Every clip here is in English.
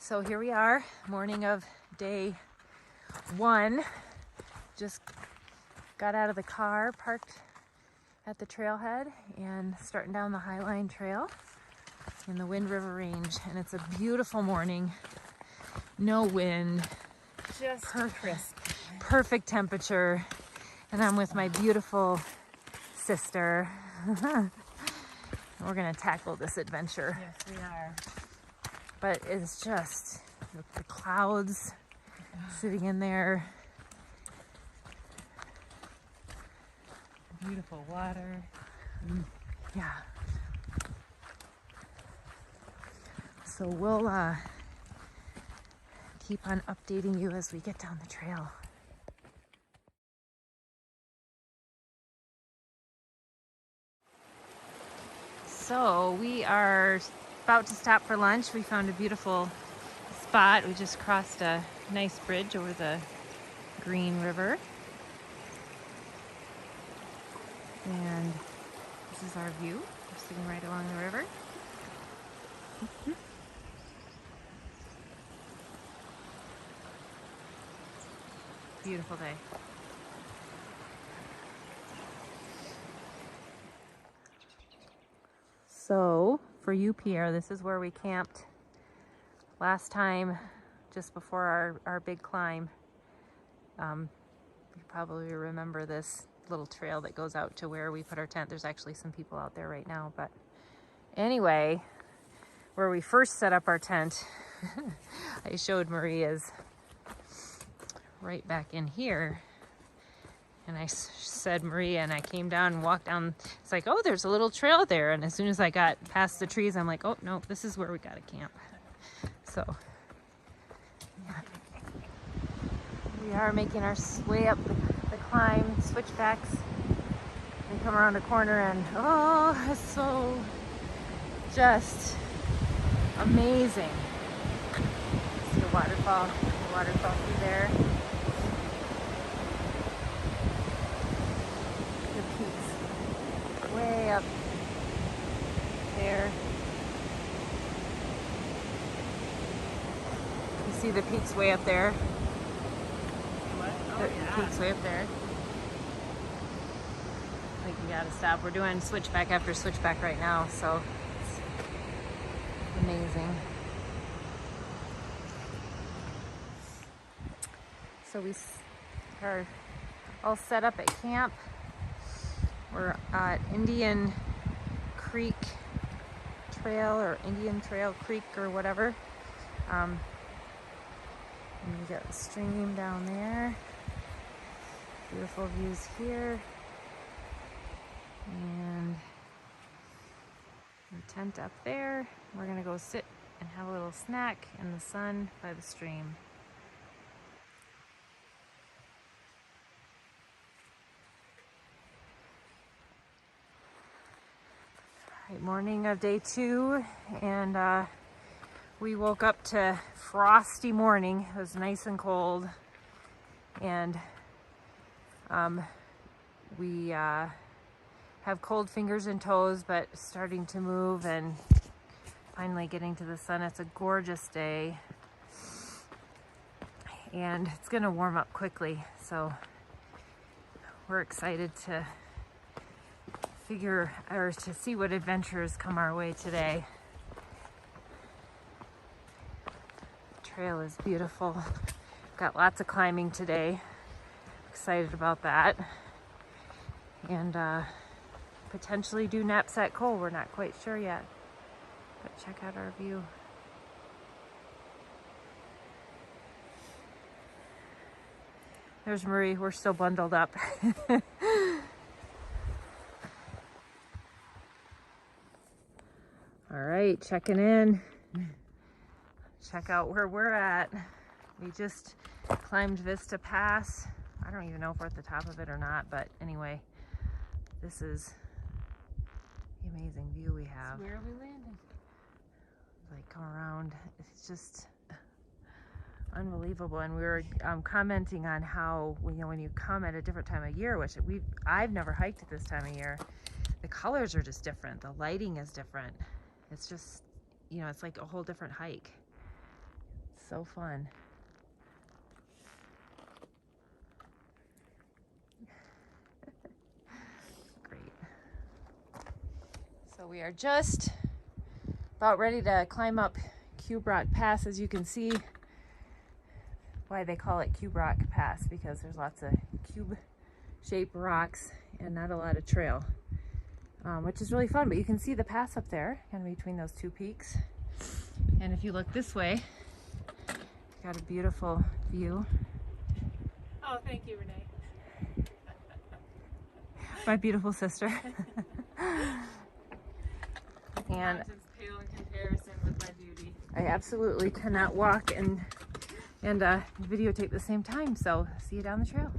So here we are, morning of day 1. Just got out of the car, parked at the trailhead, and starting down the Highline Trail in the Wind River Range. And it's a beautiful morning, no wind, just crisp, perfect temperature, and I'm with my beautiful sister. We're gonna tackle this adventure. Yes, we are. But it's just the clouds sitting in there. Beautiful water. Yeah. So we'll keep on updating you as we get down the trail. So we are about to stop for lunch. We found a beautiful spot. We just crossed a nice bridge over the Green River. And this is our view. We're sitting right along the river. Beautiful day. So for you, Pierre, this is where we camped last time, just before our big climb. You probably remember this little trail that goes out to where we put our tent. There's actually some people out there right now, but anyway, where we first set up our tent, I showed Maria's right back in here. And I said, Maria, and I came down and walked down. It's like, oh, there's a little trail there. And as soon as I got past the trees, I'm like, oh, no, this is where we got to camp. So, yeah. We are making our way up the climb, switchbacks, and come around a corner, and oh, it's so just amazing. See the waterfall through there. Way up there. You see the peaks way up there? What? Oh, The yeah. peaks way up there. I think we gotta stop. We're doing switchback after switchback right now, so it's amazing. So we are all set up at camp. We're at Indian Creek Trail, or Indian Trail Creek, or whatever. And we got the stream down there. Beautiful views here. And the tent up there. We're gonna go sit and have a little snack in the sun by the stream. Right, morning of day 2, and we woke up to frosty morning. It was nice and cold, and we have cold fingers and toes, but starting to move and finally getting to the sun. It's a gorgeous day, and it's gonna warm up quickly, so we're excited to to see what adventures come our way today. The trail is beautiful. Got lots of climbing today. Excited about that. And potentially do Knapsack Col. We're not quite sure yet, but check out our view. There's Marie. We're still bundled up. All right, checking in. Check out where we're at. We just climbed Vista Pass. I don't even know if we're at the top of it or not, but anyway, this is the amazing view we have. Where are we landing? Like, come around. It's just unbelievable. And we were commenting on how, you know, when you come at a different time of year, which I've never hiked at this time of year, the colors are just different. The lighting is different. It's just, you know, it's like a whole different hike. so fun. Great. So we are just about ready to climb up Cube Rock Pass. As you can see, why they call it Cube Rock Pass, because there's lots of cube-shaped rocks and not a lot of trail, which is really fun. But you can see the pass up there, kind of between those two peaks. And if you look this way, got a beautiful view. Oh, thank you, Renee. My beautiful sister. And Mountains pale in comparison with my beauty. I absolutely cannot walk and videotape at the same time, so see you down the trail.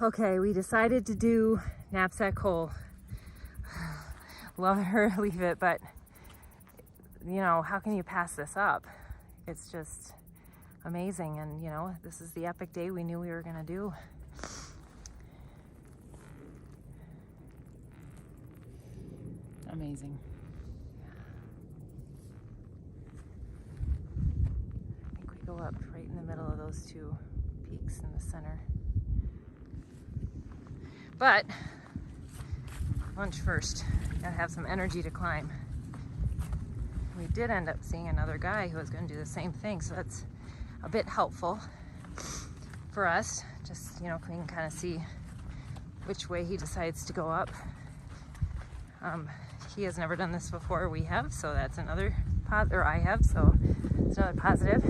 Okay, we decided to do Knapsack Hole. Love her, leave it, but you know, how can you pass this up? It's just amazing, and you know, this is the epic day we knew we were gonna do. Amazing. I think we go up right in the middle of those two peaks in the center. But lunch first. Gotta have some energy to climb. We did end up seeing another guy who was going to do the same thing, so that's a bit helpful for us. Just, you know, we can kind of see which way he decides to go up. He has never done this before. We have, so that's another or I have, so it's another positive.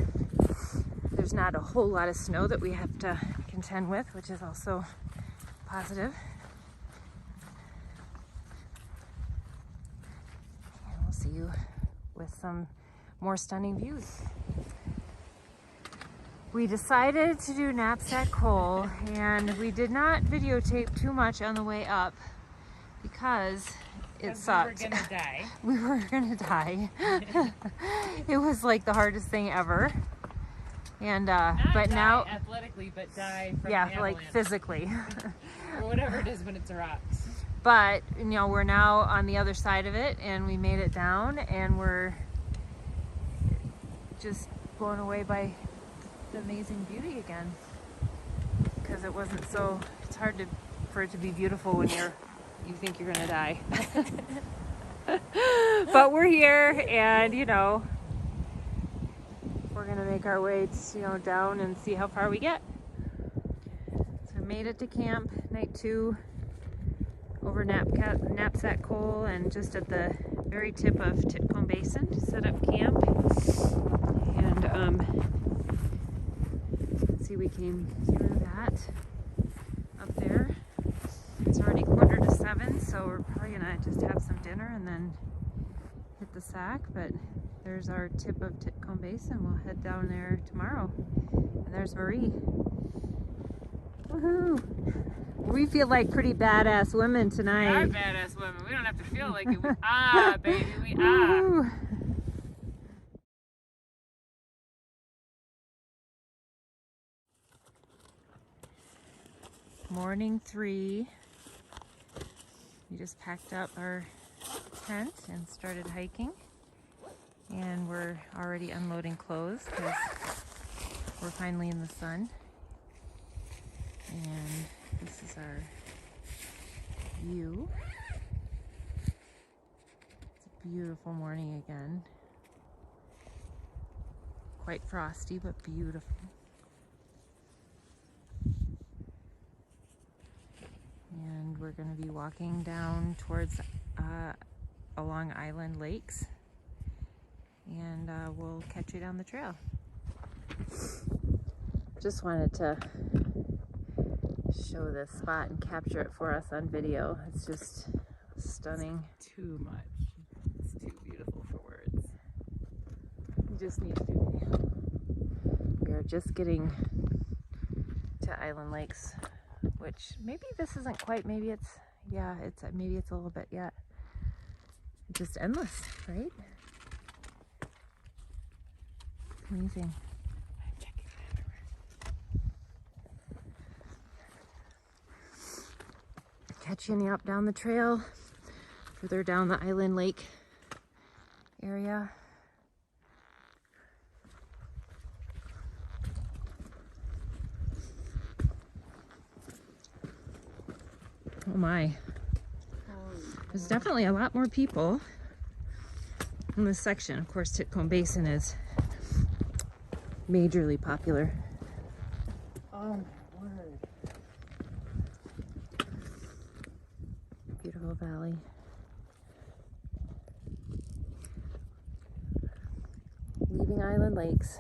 There's not a whole lot of snow that we have to contend with, which is also positive. And we'll see you with some more stunning views. We decided to do Knapsack Hole, and we did not videotape too much on the way up because it sucked. We were gonna die. We were gonna die. It was like the hardest thing ever. And but now athletically, but die from yeah, the like avalanche. physically. Or whatever it is when it's rocks. But you know, we're now on the other side of it, and we made it down, and we're just blown away by the amazing beauty again. Because it wasn't so. It's hard for it to be beautiful when you think you're gonna die. But we're here, and you know, we're gonna make our way to, down and see how far we get. So we made it to camp, night 2, over Knapsack Hole, and just at the very tip of Titcomb Basin to set up camp. And see, we came through that up there. It's already 6:45, so we're probably gonna just have some dinner and then hit the sack. But there's our tip of Titcomb Basin. We'll head down there tomorrow. And there's Marie. Woohoo! We feel like pretty badass women tonight. We are badass women. We don't have to feel like it. We are, baby. We are. Woo. Morning 3. We just packed up our tent and started hiking. And we're already unloading clothes because we're finally in the sun. And this is our view. It's a beautiful morning again. Quite frosty, but beautiful. And we're going to be walking down towards along Island Lakes, and we'll catch you down the trail. Just wanted to show this spot and capture it for us on video. It's just stunning. Too much. It's too beautiful for words. You just need to do video. We are just getting to Island Lakes, which maybe this isn't quite, maybe it's, yeah, maybe it's a little bit yet. Just endless, right? Amazing. I'm checking it out. Catching you up down the trail, further down the Island Lake area. Oh my. There's definitely a lot more people in this section. Of course, Titcomb Basin is majorly popular. Oh my word. Beautiful valley. Leaving Island Lakes.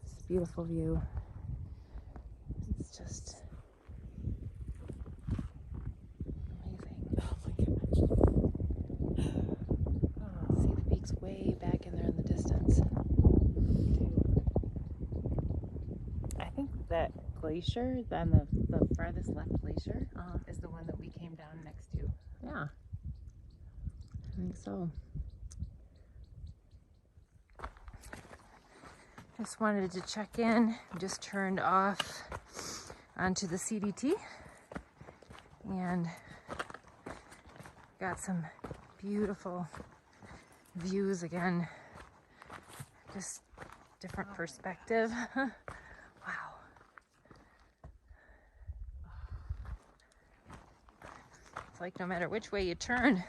It's a beautiful view. It's just amazing. Oh my gosh. See the peaks way back in there in the distance. I think that glacier, then the farthest left glacier, is the one that we came down next to. Yeah, I think so. Just wanted to check in. Just turned off onto the CDT and got some beautiful views again. Just different perspective. Wow. It's like no matter which way you turn.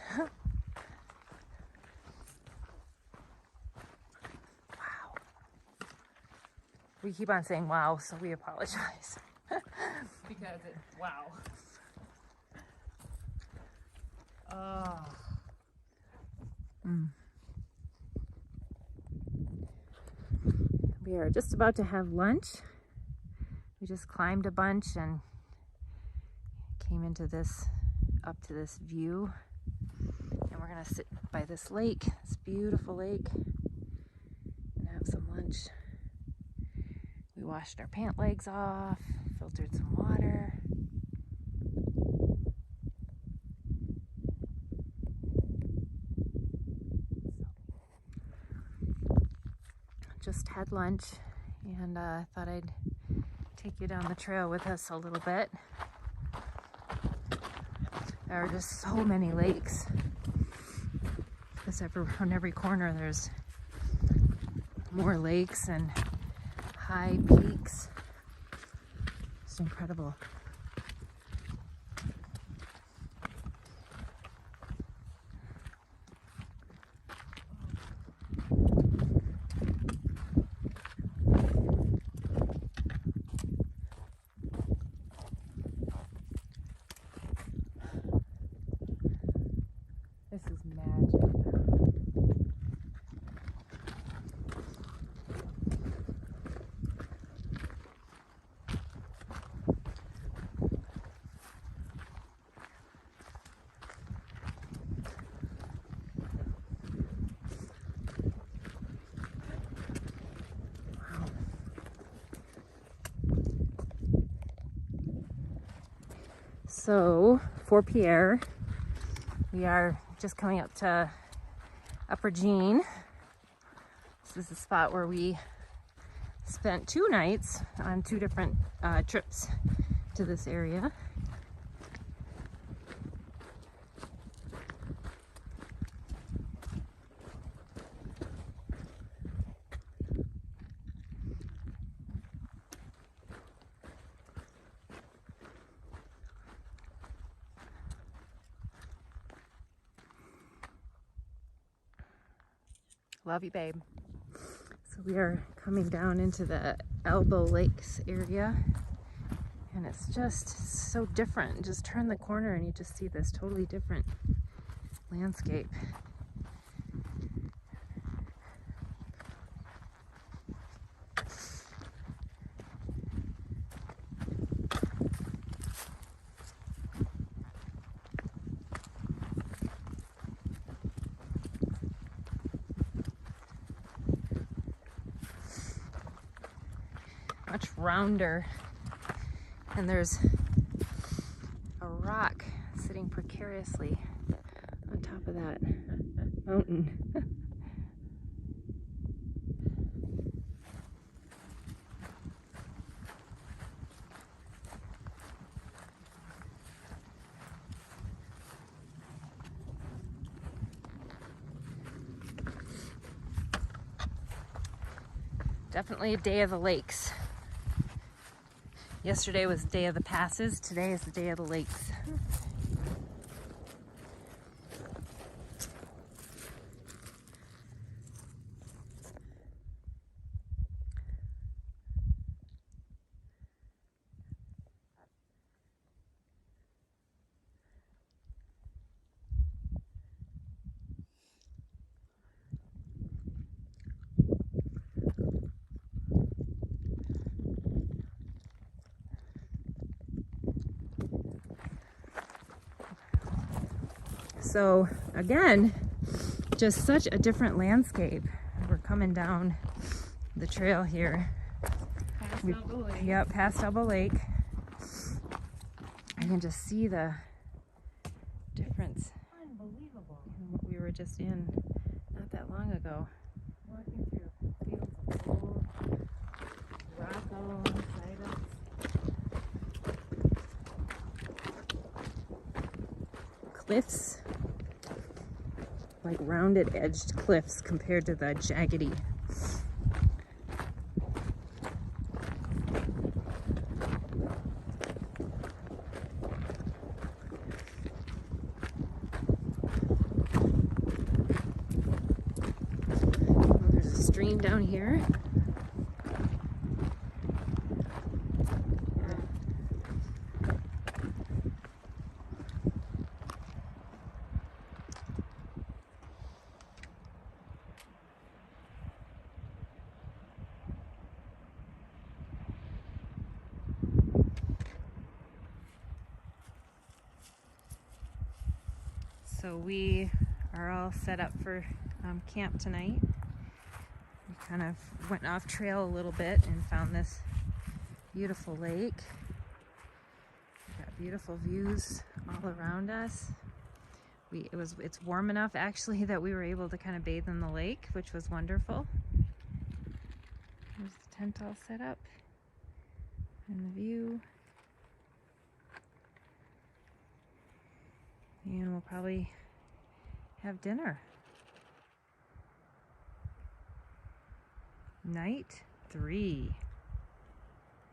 We keep on saying wow, so we apologize. Because it, wow. Oh. We are just about to have lunch. We just climbed a bunch and came into this, up to this view. And we're gonna sit by this lake, this beautiful lake, and have some lunch. We washed our pant legs off, filtered some water. Just had lunch and thought I'd take you down the trail with us a little bit. There are just so many lakes. Because on every corner there's more lakes and high peaks. It's incredible. This is magic. So for Pierre, we are just coming up to Upper Jean. This is the spot where we spent 2 nights on 2 different trips to this area. Love you, babe. So we are coming down into the Elbow Lakes area, and it's just so different. Just turn the corner and you just see this totally different landscape. Much rounder, and there's a rock sitting precariously on top of that mountain. Definitely a day of the lakes. Yesterday was day of the passes. Today is the day of the lakes. So again, just such a different landscape. We're coming down the trail here. Past Elbow Lake. Yep, past Elbow Lake. I can just see the difference Unbelievable. in what we were just in not that long ago. Walking through fields of gold, rock all alongside us. Cliffs, like rounded edged cliffs compared to the jaggedy. There's a stream down here. So we are all set up for camp tonight. We kind of went off trail a little bit and found this beautiful lake. We've got beautiful views all around us. It's warm enough actually that we were able to kind of bathe in the lake, which was wonderful. There's the tent all set up and the view. And we'll probably have dinner. Night 3.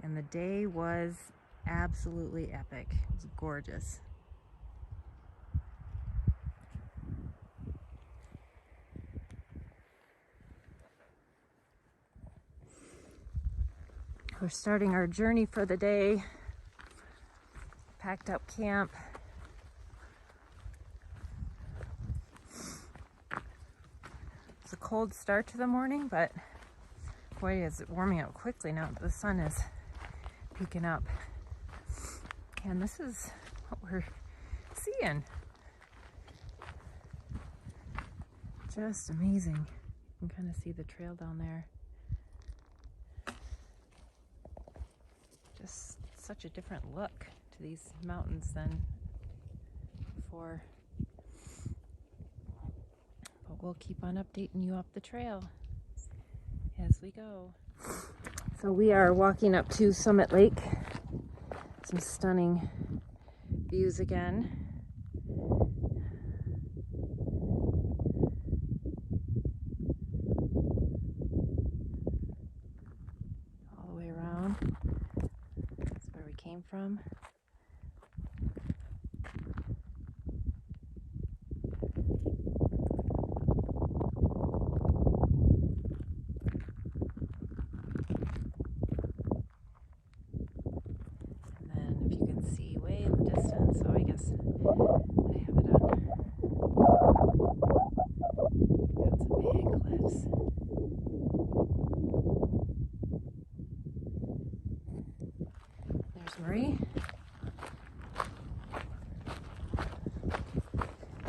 And the day was absolutely epic. It was gorgeous. We're starting our journey for the day. Packed up camp. It's a cold start to the morning, but boy, is it warming up quickly now that the sun is peeking up. And this is what we're seeing. Just amazing. You can kind of see the trail down there. Just such a different look to these mountains than before. But we'll keep on updating you up the trail as we go. So we are walking up to Summit Lake. Some stunning views again. All the way around. That's where we came from. Marie.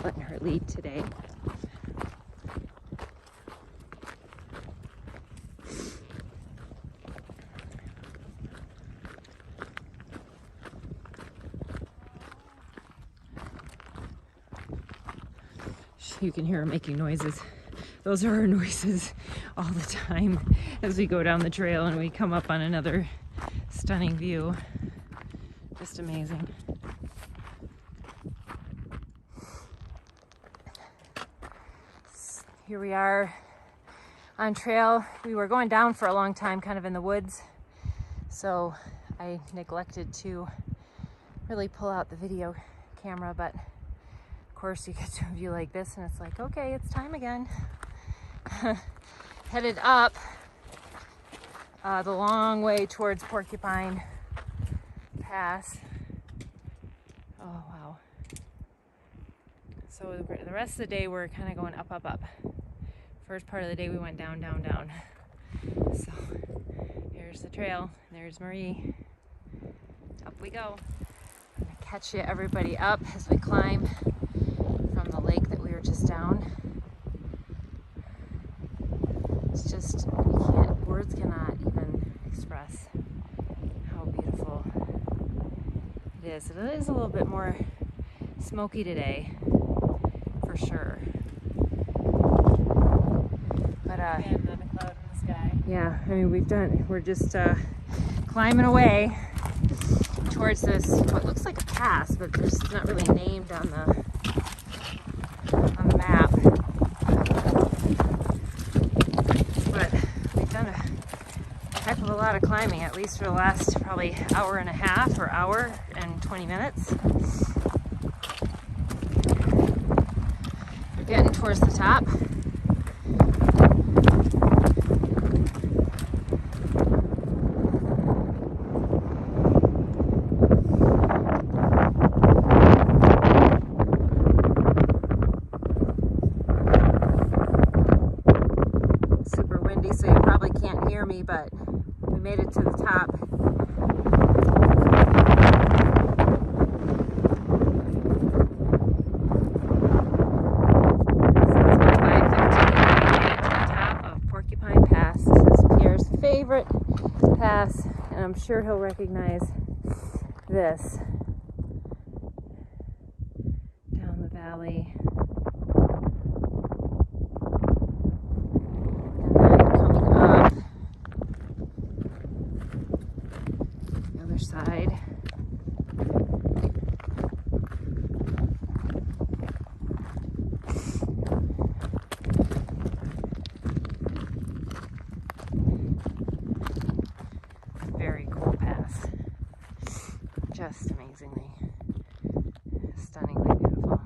Letting her lead today. You can hear her making noises. Those are her noises all the time as we go down the trail and we come up on another stunning view. Just amazing. Here we are on trail. We were going down for a long time, kind of in the woods. So I neglected to really pull out the video camera, but of course you get to a view like this and it's like, okay, it's time again. Headed up the long way towards Porcupine Pass. Oh, wow. So the rest of the day we're kind of going up, up, up. First part of the day we went down, down, down. So here's the trail. There's Marie. Up we go. I'm gonna catch you everybody up as we climb from the lake that we were just down. It's just, words cannot even express how beautiful it is. It is a little bit more smoky today, for sure. But And then a cloud in the sky. yeah, I mean, we're just climbing away towards this, what looks like a pass, but it's not really named on the map. But we've done a heck of a lot of climbing, at least for the last probably hour and a half or hour and 20 minutes. We're getting towards the top. So you probably can't hear me, but we made it to the top. So it's about 5:15 to the top of Porcupine Pass. This is Pierre's favorite pass, and I'm sure he'll recognize this. Down the valley. Side. Very cool pass. Just amazingly, stunningly beautiful.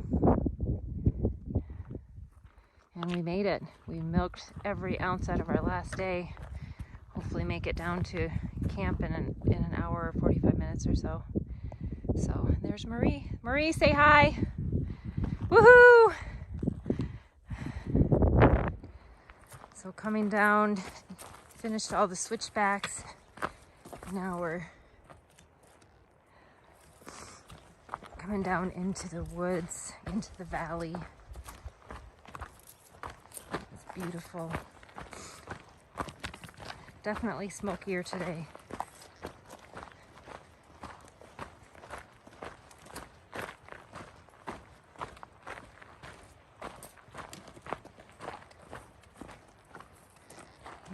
And we made it. We milked every ounce out of our last day. Hopefully make it down to camp in an hour or 45 minutes or so. So there's Marie. Marie, say hi. Woohoo! So coming down, finished all the switchbacks. Now we're coming down into the woods, into the valley. It's beautiful. Definitely smokier today.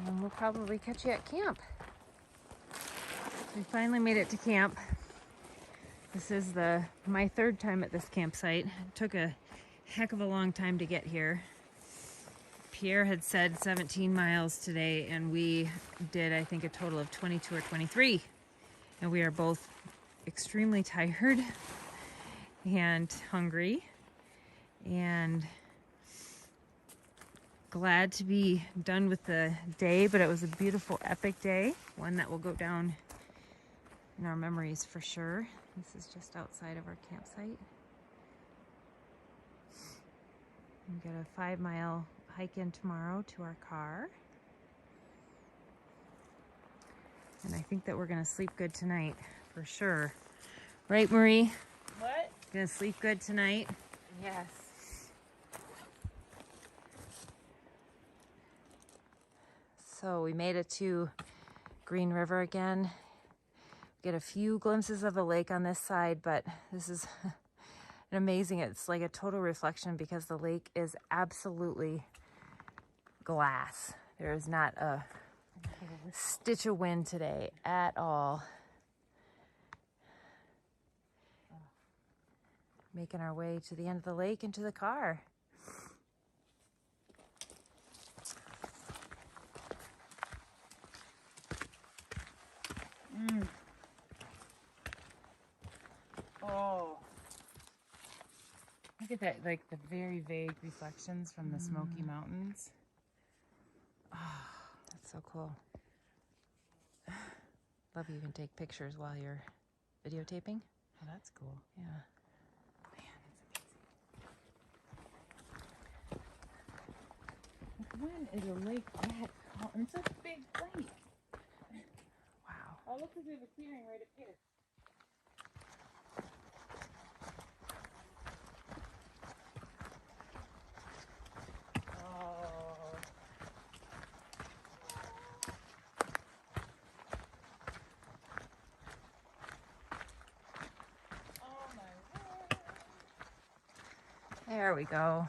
And we'll probably catch you at camp. We finally made it to camp. This is my third time at this campsite. It took a heck of a long time to get here. Pierre had said 17 miles today, and we did, I think, a total of 22 or 23. And we are both extremely tired and hungry and glad to be done with the day, but it was a beautiful, epic day, one that will go down in our memories for sure. This is just outside of our campsite. We've got a 5-mile hike in tomorrow to our car. And I think that we're gonna sleep good tonight, for sure. Right, Marie? What? Gonna sleep good tonight? Yes. So we made it to Green River again. Get a few glimpses of the lake on this side, but this is amazing. It's like a total reflection because the lake is absolutely glass. There is not a stitch of wind today at all. Making our way to the end of the lake and to the car. Look at that, like the very vague reflections from the Smoky Mountains. Oh, that's so cool. Love you can take pictures while you're videotaping. Oh, that's cool. Yeah. Man, it's amazing. When is a lake that calm? It's such a big lake. Wow. Oh, look, there's a clearing right up here. There we go.